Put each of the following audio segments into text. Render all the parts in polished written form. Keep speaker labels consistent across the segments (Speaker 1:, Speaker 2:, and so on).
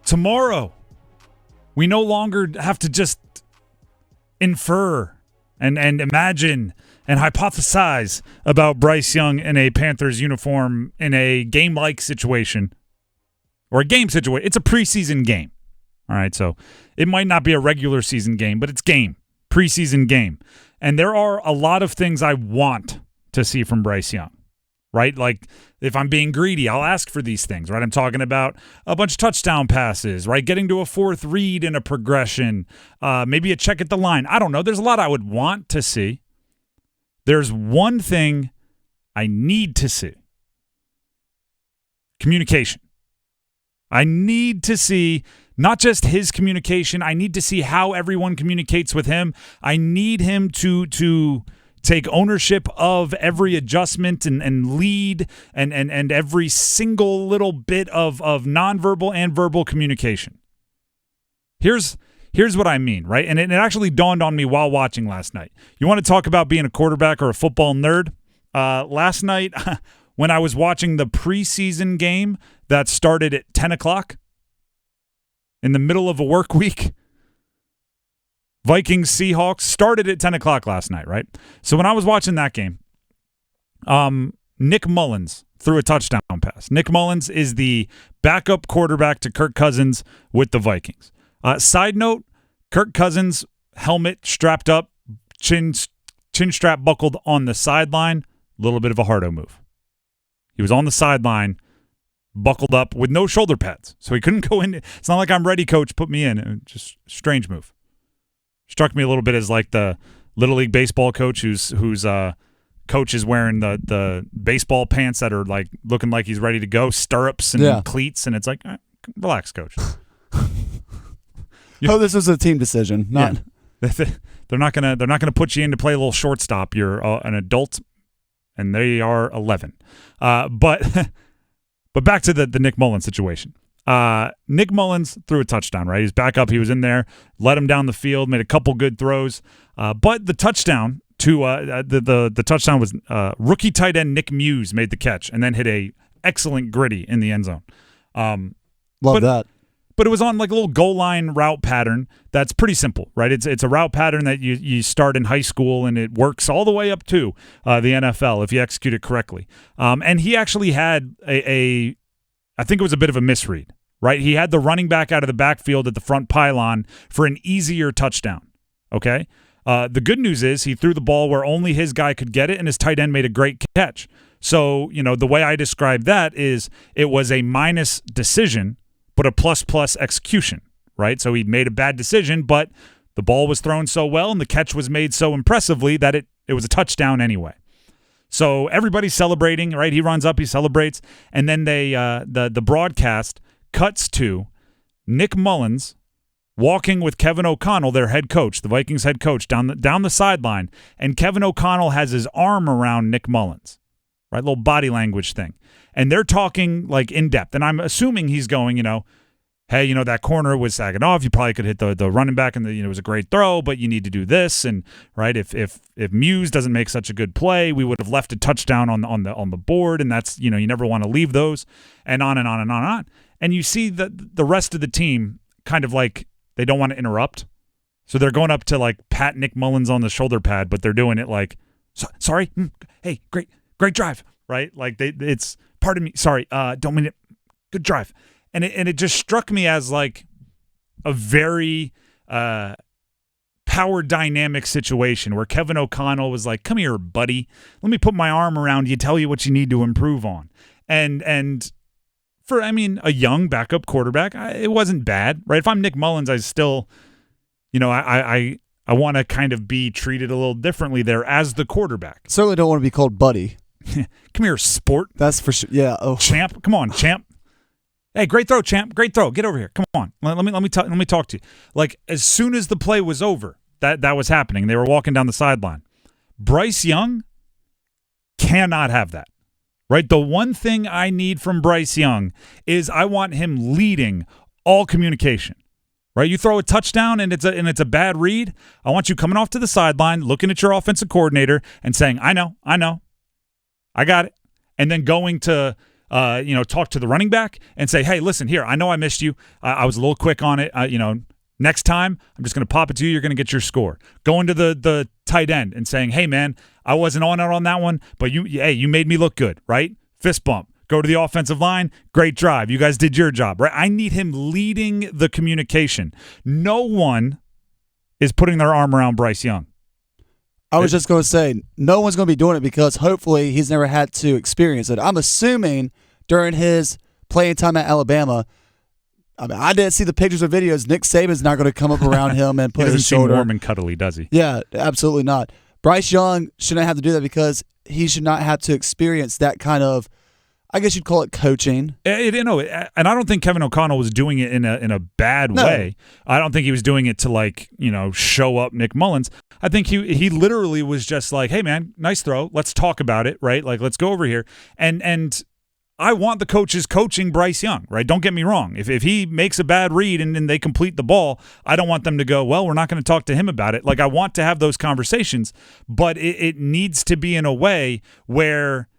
Speaker 1: Tomorrow, we no longer have to just infer and imagine and hypothesize about Bryce Young in a Panthers uniform in a game-like situation or a game situation. It's a preseason game. All right, so it might not be a regular season game, but it's game, preseason game. And there are a lot of things I want to see from Bryce Young, right? Like if I'm being greedy, I'll ask for these things, right? I'm talking about a bunch of touchdown passes, right? Getting to a fourth read in a progression, maybe a check at the line. I don't know. There's a lot I would want to see. There's one thing I need to see. Communication. I need to see not just his communication. I need to see how everyone communicates with him. I need him to take ownership of every adjustment and lead and every single little bit of nonverbal and verbal communication. Here's what I mean, right? And it actually dawned on me while watching last night. You want to talk about being a quarterback or a football nerd? Last night when I was watching the preseason game that started at 10 o'clock in the middle of a work week, Vikings-Seahawks started at 10 o'clock last night, right? So when I was watching that game, Nick Mullins threw a touchdown pass. Nick Mullins is the backup quarterback to Kirk Cousins with the Vikings. Side note, Kirk Cousins, helmet strapped up, chin strap buckled on the sideline, a little bit of a hardo move. He was on the sideline, buckled up with no shoulder pads, so he couldn't go in. It's not like I'm ready, coach, put me in. Just strange move. Struck me a little bit as like the Little League baseball coach whose coach is wearing the baseball pants that are like looking like he's ready to go, stirrups and cleats, and it's like, right, relax, coach.
Speaker 2: This was a team decision.
Speaker 1: They're not gonna put you in to play a little shortstop. You're an adult, and they are 11. But back to the Nick Mullins situation. Nick Mullins threw a touchdown, right? He's back up. He was in there, led him down the field, made a couple good throws. But the touchdown the touchdown was rookie tight end Nick Muse made the catch and then hit a excellent gritty in the end zone.
Speaker 2: Love that.
Speaker 1: But it was on like a little goal line route pattern that's pretty simple, right? It's a route pattern that you start in high school and it works all the way up to the NFL if you execute it correctly. And he actually had I think it was a bit of a misread, right? He had the running back out of the backfield at the front pylon for an easier touchdown, okay? The good news is he threw the ball where only his guy could get it, and his tight end made a great catch. So, the way I describe that is it was a minus decision, but a plus execution, right? So he made a bad decision, but the ball was thrown so well and the catch was made so impressively that it was a touchdown anyway. So everybody's celebrating, right? He runs up, he celebrates, and then the broadcast cuts to Nick Mullins walking with Kevin O'Connell, their head coach, the Vikings head coach, down the sideline, and Kevin O'Connell has his arm around Nick Mullins, right? Little body language thing. And they're talking like in depth, and I'm assuming he's going, hey, that corner was sagging off. You probably could hit the running back, and it was a great throw, but you need to do this. And right, if Muse doesn't make such a good play, we would have left a touchdown on the board, and that's you never want to leave those, and on and on and on and on. And you see the rest of the team kind of like they don't want to interrupt, so they're going up to like pat Nick Mullins on the shoulder pad, but they're doing it like, sorry, hey, great drive, right? Like it's pardon me, sorry, don't mean it, good drive. And it just struck me as like a very power dynamic situation where Kevin O'Connell was like, come here, buddy. Let me put my arm around you, tell you what you need to improve on. And for, a young backup quarterback, it wasn't bad, right? If I'm Nick Mullins, I still, I want to kind of be treated a little differently there as the quarterback.
Speaker 2: Certainly don't want to be called buddy.
Speaker 1: Come here, sport.
Speaker 2: That's for sure. Yeah. Oh.
Speaker 1: Champ. Come on, champ. Hey, great throw, champ. Great throw. Get over here. Come on. Let me talk to you. Like as soon as the play was over, that was happening. They were walking down the sideline. Bryce Young cannot have that. Right? The one thing I need from Bryce Young is I want him leading all communication. Right? You throw a touchdown and it's a bad read. I want you coming off to the sideline, looking at your offensive coordinator and saying, I know. I got it. And then going to talk to the running back and say, hey, listen, here, I know I missed you. I was a little quick on it. Next time, I'm just going to pop it to you. You're going to get your score. Going to the tight end and saying, hey, man, I wasn't on it on that one, but you made me look good, right? Fist bump. Go to the offensive line. Great drive. You guys did your job, right? I need him leading the communication. No one is putting their arm around Bryce Young.
Speaker 2: I was just going to say, no one's going to be doing it because hopefully he's never had to experience it. I'm assuming during his playing time at Alabama, I didn't see the pictures or videos. Nick Saban's not going to come up around him and put his shoulder.
Speaker 1: He doesn't seem warm and cuddly, does he?
Speaker 2: Yeah, absolutely not. Bryce Young shouldn't have to do that because he should not have to experience that kind of, I guess you'd call it coaching.
Speaker 1: And I don't think Kevin O'Connell was doing it in a bad way. I don't think he was doing it to show up Nick Mullins. I think he literally was just like, hey man, nice throw. Let's talk about it, right? Like let's go over here. And I want the coaches coaching Bryce Young, right? Don't get me wrong. If he makes a bad read and then they complete the ball, I don't want them to go, well, we're not going to talk to him about it. Like I want to have those conversations, but it needs to be in a way where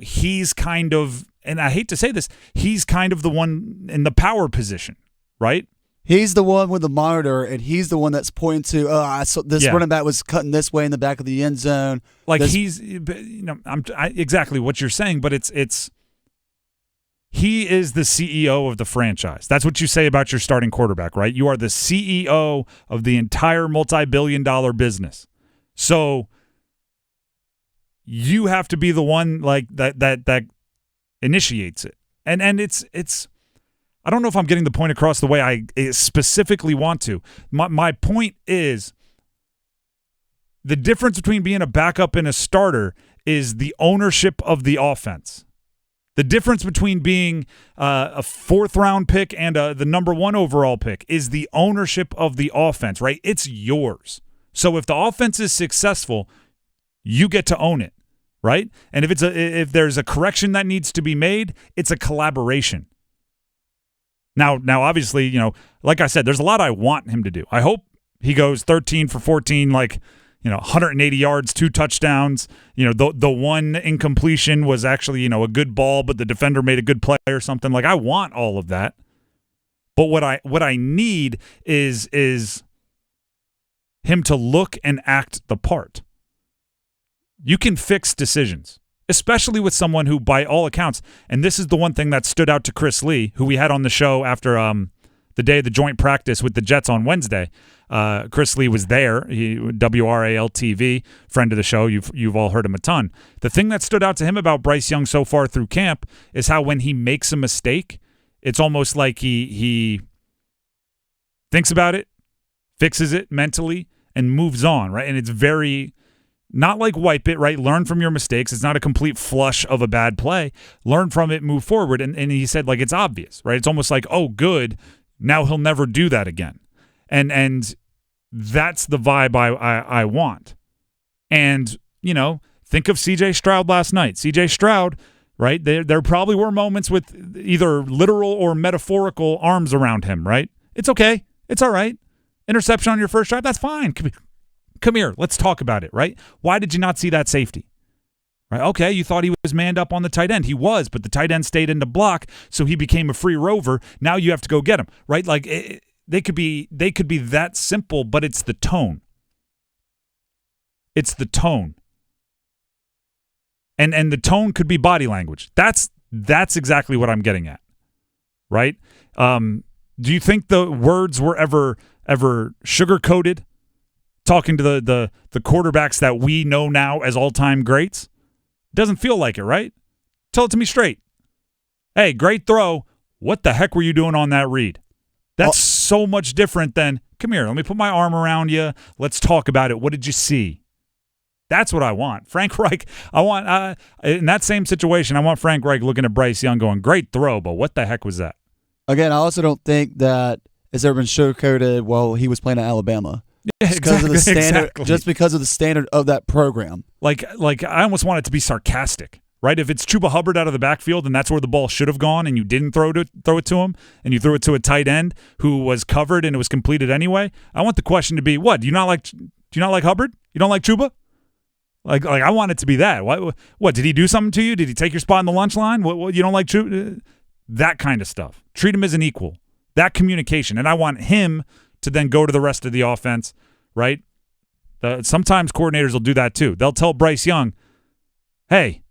Speaker 1: he's kind of, and I hate to say this, he's kind of the one in the power position, right?
Speaker 2: He's the one with the monitor, and he's the one that's pointing to, I saw this running back was cutting this way in the back of the end zone.
Speaker 1: Like exactly what you're saying, but it's he is the CEO of the franchise. That's what you say about your starting quarterback, right? You are the CEO of the entire multi-billion-dollar business. So you have to be the one like that initiates it. And it's I don't know if I'm getting the point across the way I specifically want to. My point is the difference between being a backup and a starter is the ownership of the offense. The difference between being a fourth-round pick and the number 1 overall pick is the ownership of the offense, right? It's yours. So if the offense is successful, you get to own it, right? And if there's a correction that needs to be made, it's a collaboration. Now, obviously, like I said, there's a lot I want him to do. I hope he goes 13 for 14, 180 yards, 2 touchdowns. The one incompletion was actually, a good ball, but the defender made a good play or something. Like I want all of that. But what I need is him to look and act the part. You can fix decisions, especially with someone who, by all accounts, and this is the one thing that stood out to Chris Lee, who we had on the show after the day of the joint practice with the Jets on Wednesday. Chris Lee was there, WRAL-TV, friend of the show. You've all heard him a ton. The thing that stood out to him about Bryce Young so far through camp is how when he makes a mistake, it's almost like he thinks about it, fixes it mentally, and moves on, right? And it's very... not like wipe it, right? Learn from your mistakes. It's not a complete flush of a bad play. Learn from it, move forward. And he said, like, it's obvious, right? It's almost like, oh, good. Now he'll never do that again. And that's the vibe I want. And, think of C.J. Stroud last night. C.J. Stroud, right? There probably were moments with either literal or metaphorical arms around him, right? It's okay. It's all right. Interception on your first drive, that's fine. Come here, let's talk about it, right? Why did you not see that safety? Right? Okay, you thought he was manned up on the tight end. He was, but the tight end stayed in the block, so he became a free rover. Now you have to go get him, right? Like they could be that simple, but it's the tone. It's the tone. And the tone could be body language. That's exactly what I'm getting at, right? Do you think the words were ever sugar-coated? Talking to the quarterbacks that we know now as all-time greats? Doesn't feel like it, right? Tell it to me straight. Hey, great throw. What the heck were you doing on that read? That's so much different than, come here, let me put my arm around you. Let's talk about it. What did you see? That's what I want. Frank Reich, I want, in that same situation, I want Frank Reich looking at Bryce Young going, great throw, but what the heck was that?
Speaker 2: Again, I also don't think that it's ever been sugar-coated while he was playing at Alabama.
Speaker 1: Yeah, exactly.
Speaker 2: Just because of the standard of that program.
Speaker 1: Like I almost want it to be sarcastic, right? If it's Chuba Hubbard out of the backfield and that's where the ball should have gone and you didn't throw it to him and you threw it to a tight end who was covered and it was completed anyway, I want the question to be, what? Do you not like Hubbard? You don't like Chuba? Like I want it to be that. What did he do something to you? Did he take your spot in the lunch line? What you don't like? That kind of stuff. Treat him as an equal. That communication. And I want him to then go to the rest of the offense, right? Sometimes coordinators will do that too. They'll tell Bryce Young, hey,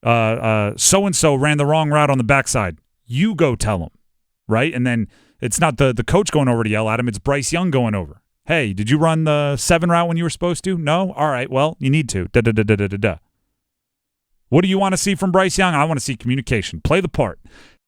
Speaker 1: so-and-so ran the wrong route on the backside. You go tell him, right? And then it's not the coach going over to yell at him. It's Bryce Young going over. Hey, did you run the 7 route when you were supposed to? No? All right, well, you need to. Da-da-da-da-da-da. What do you want to see from Bryce Young? I want to see communication. Play the part.